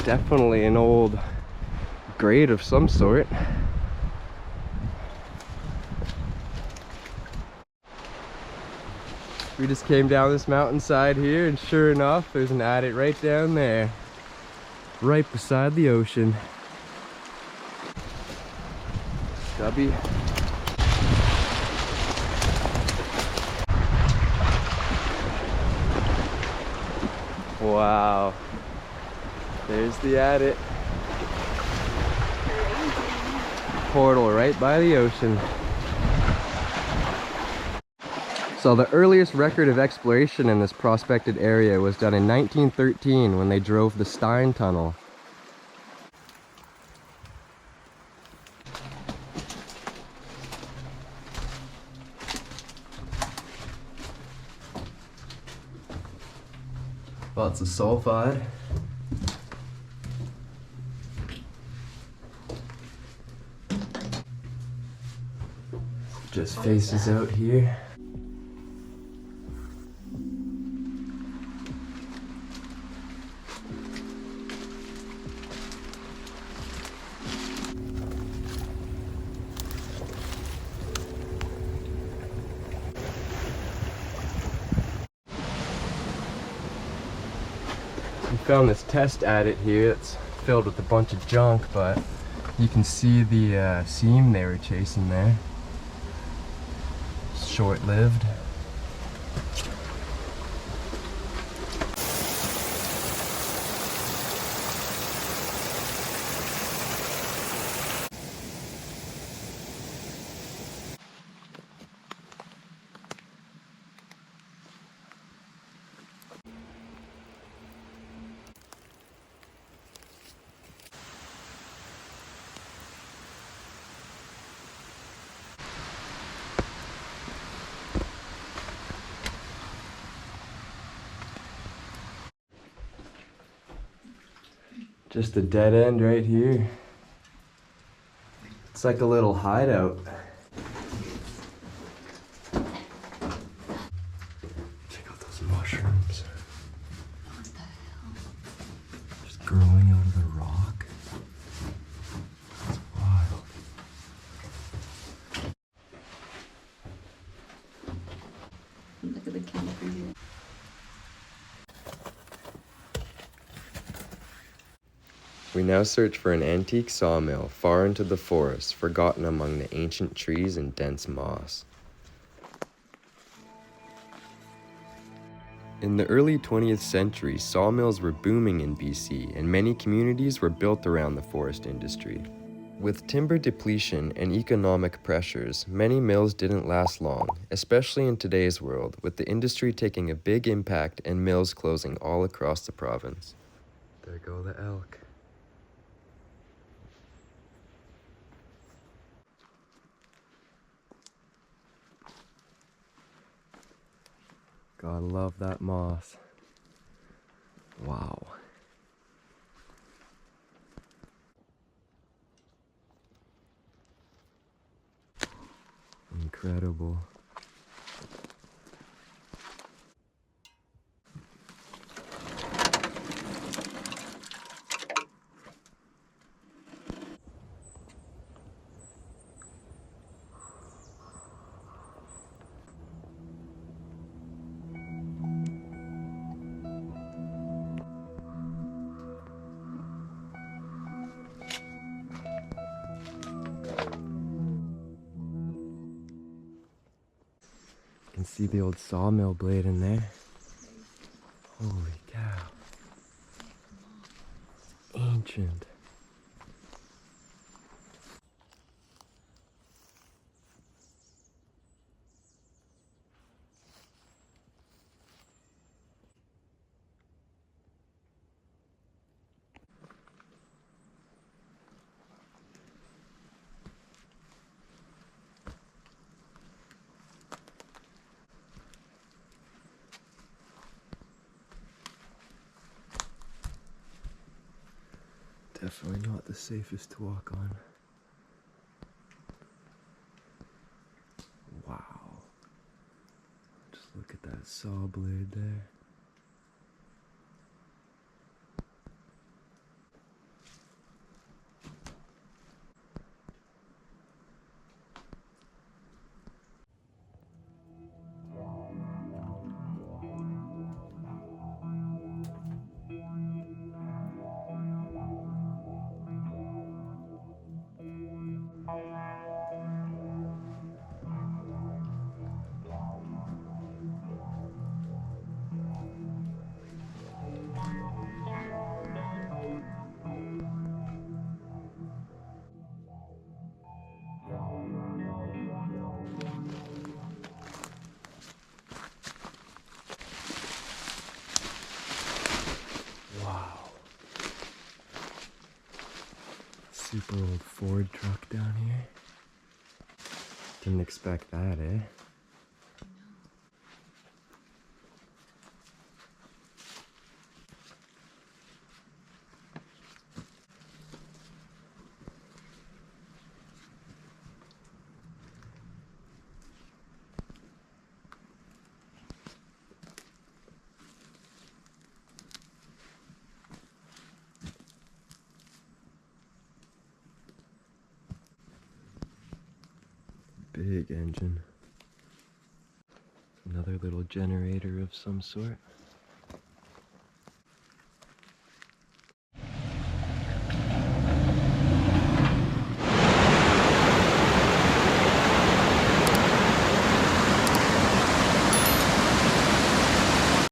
Definitely an old grate of some sort. We just came down this mountainside here, and sure enough, there's an adit right down there, right beside the ocean. Stubby. Wow. There's the adit. Portal right by the ocean. So the earliest record of exploration in this prospected area was done in 1913 when they drove the Stein Tunnel. Lots of sulfide. Just faces out here. We found this test adit here that's filled with a bunch of junk, but you can see the seam they were chasing there. Short-lived. Just a dead end right here. It's like a little hideout. Check out those mushrooms. What the hell? Just growing out of the rock. That's wild. Look at the camper here. We now search for an antique sawmill far into the forest, forgotten among the ancient trees and dense moss. In the early 20th century, sawmills were booming in BC, and many communities were built around the forest industry. With timber depletion and economic pressures, many mills didn't last long, especially in today's world, with the industry taking a big impact and mills closing all across the province. There go the elk. Gotta love that moss. Wow. Incredible. You can see the old sawmill blade in there. Holy cow. It's ancient. Definitely not the safest to walk on. Wow. Just look at that saw blade there. Wow. Super old Ford truck down here. Didn't expect that, eh? Big engine. Another little generator of some sort.